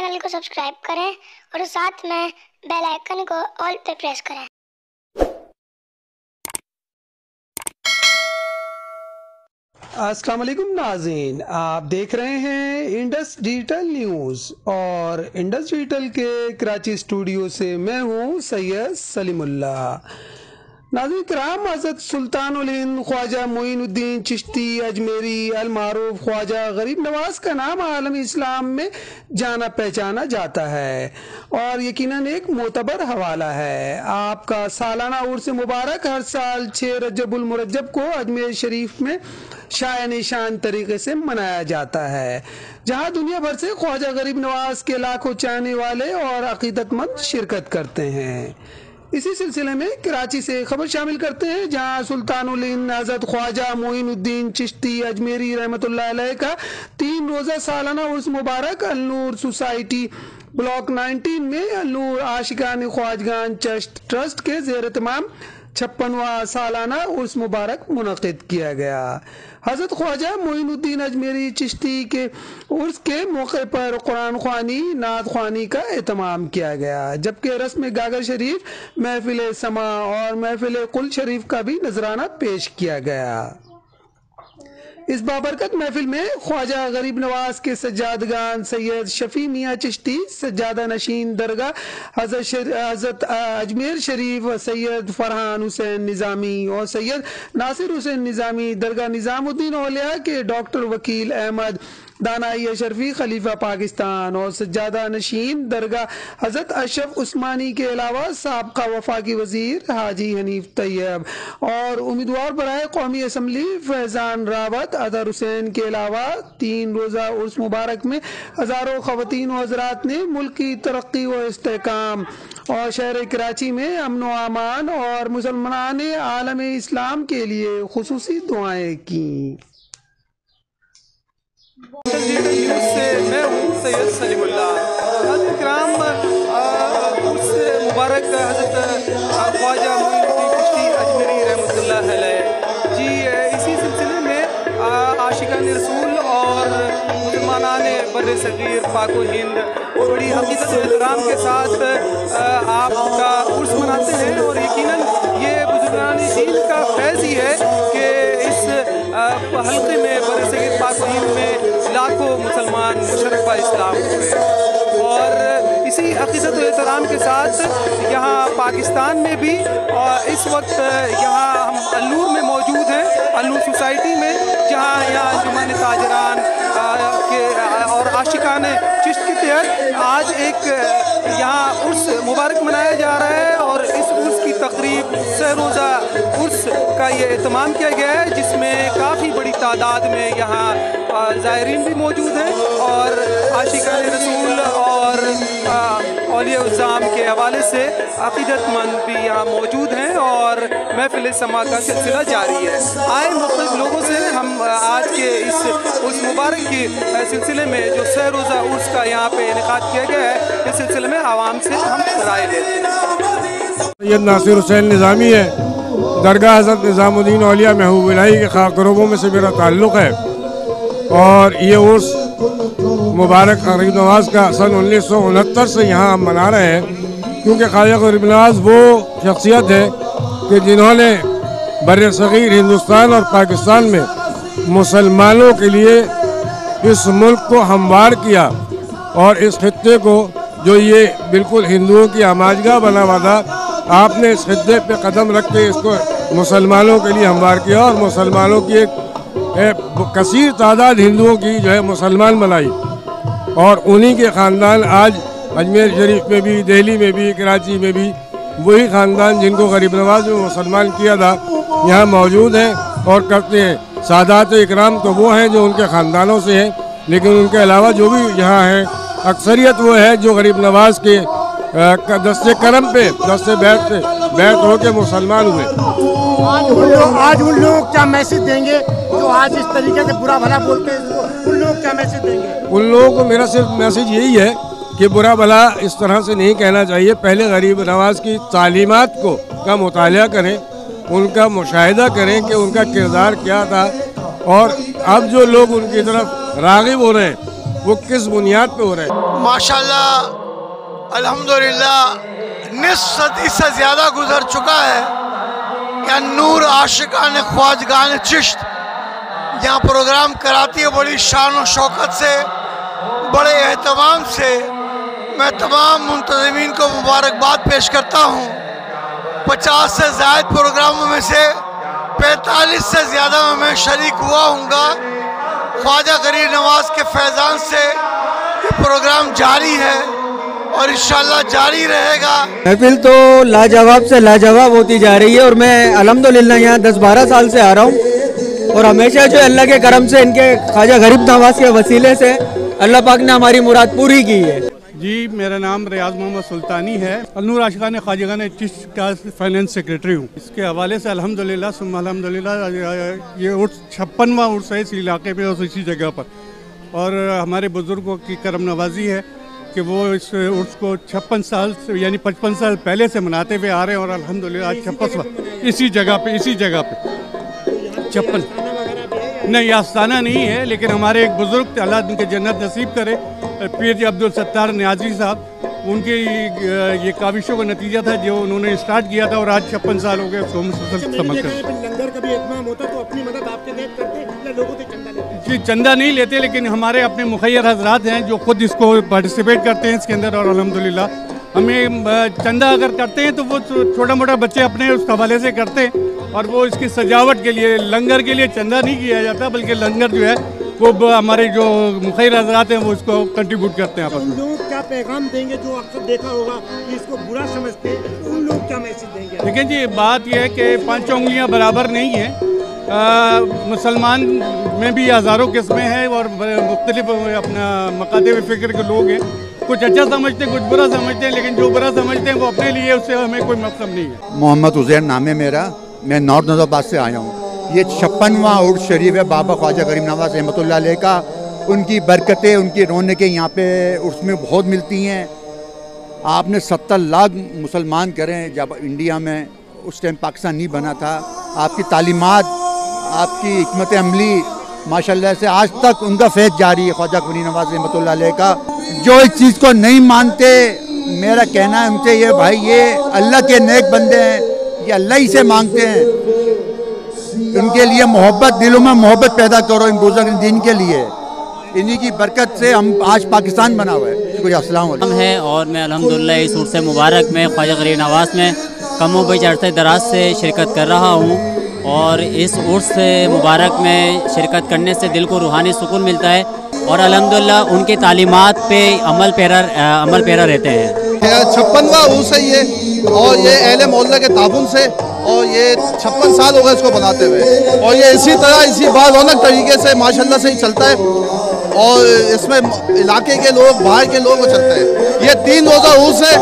Channel को subscribe करें और साथ में बेल आइकन को ऑल पे प्रेस करें। अस्सलाम वालेकुम नाज़रीन, आप देख रहे हैं इंडस डिजिटल न्यूज़ और इंडस डिजिटल के कराची स्टूडियो से मैं हूं सैयद सलीमुल्ला। नाज़रीन कराम, हज़रत सुल्तानुल हिंद ख्वाजा मोइनुद्दीन चिश्ती अजमेरी अल मारूफ ख्वाजा गरीब नवाज का नाम आलमी इस्लाम में जाना पहचाना जाता है और यकीनन एक मोतबर हवाला है। आपका सालाना उर्स मुबारक हर साल 6 रजबुल मुरज्जब को अजमेर शरीफ में शान शान तरीके से मनाया जाता है, जहां दुनिया भर से ख्वाजा गरीब नवाज के लाखों चाहने वाले और अकीदतमंद शिरकत करते हैं। इसी सिलसिले में कराची से खबर शामिल करते हैं, जहां सुल्तानुल हिंद हज़रत ख्वाजा मोइनुद्दीन चिश्ती अजमेरी रहमतुल्लाह अलैह का 3 रोज़ा सालाना उर्स मुबारक अल नूर सोसाइटी ब्लॉक 19 में अल नूर आशिकान ख्वाजगान ट्रस्ट के ज़ेर तमाम 56वां सालाना उर्स मुबारक मुनक़िद किया गया। हज़रत ख्वाजा मोइनुद्दीन अजमेरी चिश्ती के उर्स के मौके पर कुरान ख्वानी नात ख्वानी का एहतमाम किया गया, जबकि रस्म गागर शरीफ, महफिल समा और महफिल कुल शरीफ का भी नजराना पेश किया गया। इस बाबरकत महफिल में ख्वाजा गरीब नवाज के सज्जादगान सैयद शफी मियाँ चिश्ती सज्जादा नशीन दरगाह हज़रत अजमेर शरीफ, सैयद फरहान हुसैन निज़ामी और सैयद नासिर हुसैन निज़ामी दरगाह निज़ामुद्दीन औलिया के डॉक्टर वकील अहमद दानाई अशरफी खलीफा पाकिस्तान और सज्जादा नशीन दरगाह हज़रत अशरफ उस्मानी के अलावा साबका वफाकी वजीर हाजी हनीफ तैयब और उम्मीदवार बराए कौमी असम्बली फैजान रावत अदर हुसैन के अलावा 3 रोज़ा उर्स मुबारक में हज़ारों ख़वातीन व हज़रात ने मुल्क की तरक्की व इस्तेहकाम और शहर कराची में अमन व अमान और मुसलमान आलम इस्लाम के लिए खुसूसी दुआएं की। न्यूज़ से मैं हूँ सैयद सलीमुल्ला। इकराम उर्स मुबारक हज़रत ख्वाजा मोइनुद्दीन चिश्ती अजमेरी रहमतुल्लाह अलैह जी, इसी सिलसिले में आशिकान रसूल और मुसलमानान बर्रे सगीर पाक व हिंद बड़ी हकीकत और एहतराम के साथ आपका उर्स मनाते हैं और यकीनन ये बुजुर्गान दीन का फैज़ ही है कि इस हल्के में बर्रे सगीर पाक व हिंद में लाखों मुसलमान मुशर्रफ इस्लाम हुए और इसी अक़ीदत और एहतराम के साथ यहाँ पाकिस्तान में भी और इस वक्त यहाँ हम अल नूर में मौजूद हैं, अल नूर सोसाइटी में, जहाँ यहाँ अंजुमन ताजरान के और आशिकान चिश्त के तहत आज एक यहाँ उर्स मुबारक मनाया जा रहा है और इस उर्स की तकरीब 6 रोज़ा उर्स का ये एहतमाम किया गया है, जिसमें काफ़ी बड़ी तादाद में यहाँ ज़ायरीन भी मौजूद हैं और आशिकान रसूल और औलिया उज़्ज़ाम के हवाले से अक़ीदतमंद भी यहाँ मौजूद हैं और महफिल समा का सिलसिला जारी है। आए मुख्तलिफ लोगों से हम आज के इस उर्स मुबारक के सिलसिले में जो 6 रोज़ा उर्स का यहाँ पे इनेकाद किया गया है, इस सिलसिले में आवाम से हम राय लेते हैं। सैयद नासिर हुसैन निज़ामी है, दरगाह हज़रत निज़ामुद्दीन औलिया महबूब इलाही के खाकरोबों में से मेरा ताल्लुक़ है और ये उर्स मुबारक गरीब नवाज का सन 1969 से यहाँ हम मना रहे हैं, क्योंकि ख्वाजा गरीब नवाज वो शख्सियत है कि जिन्होंने बर्रे सगीर हिंदुस्तान और पाकिस्तान में मुसलमानों के लिए इस मुल्क को हमवार किया और इस खित्ते को जो ये बिल्कुल हिंदुओं की आमाजगाह बना हुआ था, आपने इस खित्ते पे कदम रख के इसको मुसलमानों के लिए हमवार किया और मुसलमानों की एक कसीर तादाद हिंदुओं की जो है मुसलमान बनाई और उन्हीं के ख़ानदान आज अजमेर शरीफ में भी, दिल्ली में भी, कराची में भी वही ख़ानदान जिनको गरीब नवाज में मुसलमान किया था यहाँ मौजूद हैं और करते हैं। सादात इकराम तो वो हैं जो उनके ख़ानदानों से हैं, लेकिन उनके अलावा जो भी यहाँ हैं अक्सरियत वो है जो गरीब नवाज के दस्ते करम पे दस्ते बैठ हो के मुसलमान हुए। आज उन लोगों को क्या मैसेज देंगे जो आज इस तरीके से बुरा भला बोलते हैं, उन लोगों को क्या मैसेज देंगे? उन लोगों को मेरा सिर्फ मैसेज यही है कि बुरा भला इस तरह से नहीं कहना चाहिए। पहले गरीब नवाज की तालीमात का मुतालिया करें, उनका मुशाहिदा करें कि उनका किरदार क्या था और अब जो लोग उनकी तरफ राग़िब हो रहे हैं वो किस बुनियाद पे हो रहे हैं। माशाल्लाह अल्हम्दुलिल्लाह निस्फ सदी से ज़्यादा गुजर चुका है क्या नूर आशिकान ख्वाजगान चिश्त यहाँ प्रोग्राम कराती है बड़ी शान और शौकत से, बड़े एहतमाम से। मैं तमाम मुंतज़मीन को मुबारकबाद पेश करता हूँ। 50 से ज़ायद प्रोग्रामों में से 45 से ज़्यादा में मैं शरीक हुआ हूँगा। ख्वाजा गरीब नवाज के फैज़ान से ये प्रोग्राम जारी है और इंशाअल्लाह जारी रहेगा। महफिल तो लाजवाब से लाजवाब होती जा रही है और मैं अल्हम्दुलिल्लाह यहाँ 10-12 साल से आ रहा हूँ और हमेशा जो अल्लाह के करम से इनके ख्वाजा गरीब नवाज के वसीले से अल्लाह पाक ने हमारी मुराद पूरी की है। जी, मेरा नाम रियाज मोहम्मद सुल्तानी है। नूर आशिकान ख्वाजगान चिश्त का फाइनेंस सेक्रेटरी हूँ। इसके हवाले से अल्हम्दुलिल्लाह सुम्मा अल्हम्दुलिल्लाह ये उर्स 56वां उर्स है इस इलाके पे और इसी जगह पर, और हमारे बुज़ुर्गों की करम नवाजी है कि वो इस उर्स को 56 साल से यानी 55 साल पहले से मनाते हुए आ रहे हैं और अल्हम्दुलिल्लाह 56वां इसी जगह पे 56 नहीं आस्थाना नहीं है, लेकिन हमारे एक बुज़ुर्ग अल्लाह उनके जन्नत नसीब करे पीर जी अब्दुल सत्तार न्याजी साहब, उनके ये काविशों का नतीजा था जो उन्होंने स्टार्ट किया था और आज 56 साल हो गए उसको मुसलसल समझ कर। लंगर का भी इत्माम होता तो अपनी मदद आपके नेक करते या लोगों से चंदा लेते? जी, चंदा नहीं लेते, लेकिन हमारे अपने मुखैर हजरात हैं जो खुद इसको पार्टिसिपेट करते हैं इसके अंदर, और अल्हम्दुलिल्लाह हमें चंदा अगर करते हैं तो वो छोटा मोटा बच्चे अपने उस हवाले से करते हैं और वो इसकी सजावट के लिए लंगर के लिए चंदा नहीं किया जाता, बल्कि लंगर जो है वो हमारे जो मुखैर हजरात हैं वो इसको कंट्रीब्यूट करते हैं आपस में। उन लोग क्या पैगाम देंगे जो अक्सर देखा होगा कि इसको बुरा समझते हैं, तो उन लोग क्या मैसेज देंगे? देखिए जी, बात यह है कि 5 उंगलियां बराबर नहीं हैं। मुसलमान में भी हज़ारों किस्में हैं और मुख्तलिफ अपना मकाते फ़िक्र के लोग हैं। कुछ अच्छा समझते हैं, कुछ बुरा समझते हैं, लेकिन जो बुरा समझते हैं वो अपने लिए, उससे हमें कोई मतलब नहीं है। मोहम्मद उज़ैर नाम है मेरा, मैं नॉर्थ नज़ाबाद से आया हूँ। ये 56वां उर्स शरीफ है बाबा ख्वाजा गरीब नवाज रहमतुल्लाह अलैह का। उनकी बरकतें, उनकी रौनकें यहाँ पे उर्स में बहुत मिलती हैं। आपने 70 लाख मुसलमान करें जब इंडिया में, उस टाइम पाकिस्तान नहीं बना था। आपकी तालीमात, आपकी हिकमत अमली माशाल्लाह से आज तक उनका फैज़ जारी है ख्वाजा गरीब नवाज रहमतुल्लाह अलैह का। जो इस चीज़ को नहीं मानते, मेरा कहना है उनसे ये भाई, ये अल्लाह के नेक बंदे हैं, ये अल्लाह ही से मांगते हैं। इनके लिए मोहब्बत, दिलों में मोहब्बत पैदा करो इन बुजुर्ग दिन के लिए। इन्हीं की बरकत से हम आज पाकिस्तान बना हुआ है। शुक्रिया, अस्सलाम वालेकुम। है और मैं अल्हम्दुलिल्लाह इस उर्स मुबारक में ख्वाजा गरीब नवाज में कमो बेश अरसे दराज से शिरकत कर रहा हूँ और इस उर्स मुबारक में शिरकत करने से दिल को रूहानी सुकून मिलता है और अल्हम्दुलिल्लाह उनकी तालीमात पे अमल पैरा रहते हैं। 56वां उर्स है ये, और ये अहले मोहल्ला के ताबुन से, और ये 56 साल हो गए इसको बनाते हुए, और ये इसी तरह इसी बारौनक तरीके से माशाल्लाह से ही चलता है। और इसमें इलाके के लोग, बाहर के लोग चलते हैं। ये 3 रोज़ा उर्स है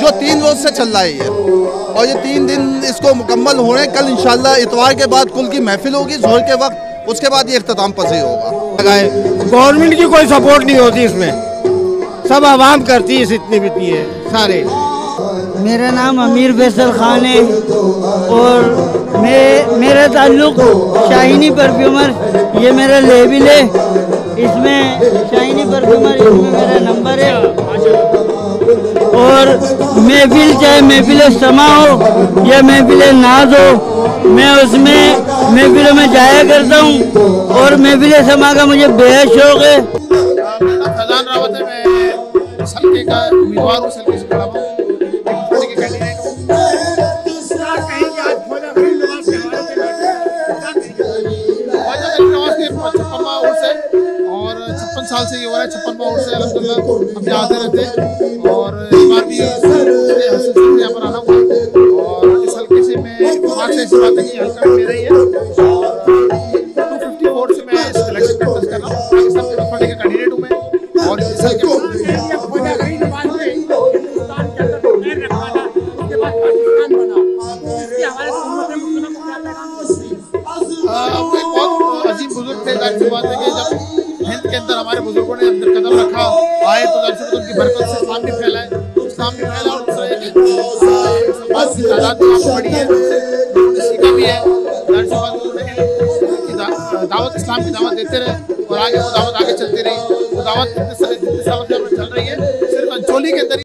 जो 3 रोज़ से चल रहा है ये, और ये 3 दिन इसको मुकम्मल हो रहे हैं। कल इंशाल्लाह इतवार के बाद कुल की महफिल होगी ज़ोहर के वक्त, उसके बाद ये इख्तिताम पज़ीर होगा। गवर्नमेंट की कोई सपोर्ट नहीं होती इसमें, सब आवाम करती है, इतनी बितनी है सारे। मेरा नाम अमीर फैसल खान है और मेरा ताल्लुक शाहिनी परफ्यूमर, ये मेरा लेबिल है, इसमें शाहिनी परफ्यूमर, इसमें मेरा नंबर है। और महफिल, चाहे महफिल समा हो या महफिल नाज हो, मैं उसमें महफिलों में जाया करता हूँ और महफिल समा का मुझे बेहद शौक है। फैजान रावत है, मैं इस हल्के का उम्मीदवार हूँ, हल्के से खड़ा हूँ। और 56 साल से ये हो रहा है, 56वां उर्स है अल्हम्दुलिल्लाह। हम यहाँ आते रहते हैं और इस बार भी यहाँ पर आना हुआ, और इस हल्के से मैं आज से ऐसी बात है कि हल्का मेरा ही है, और 254 से मैं सिलेक्शन कंटेस्ट कर रहा हूँ। पाकिस्तान पीपल्स पार्टी का कैंडिडेट हूँ मैं, और इस हल्के बुजुर्ग थे। जाहिर सी बात है कि जब हिंद के अंदर हमारे बुजुर्गों ने अंदर कदम रखा आए तो जाहिर सी उनकी बरकत से इस्लाम भी फैला है, इस्लाम भी फैला। और दूसरा ये कि समाज की तादाद काफ़ी बड़ी है, सीखा भी है। जाहिर सी बात है दावत, इस्लाम की दावत देते रहे और आगे वो दावत आगे चलती रही। दावत इतने सालों से चल रही है, सिर्फ अंचोली के अंदर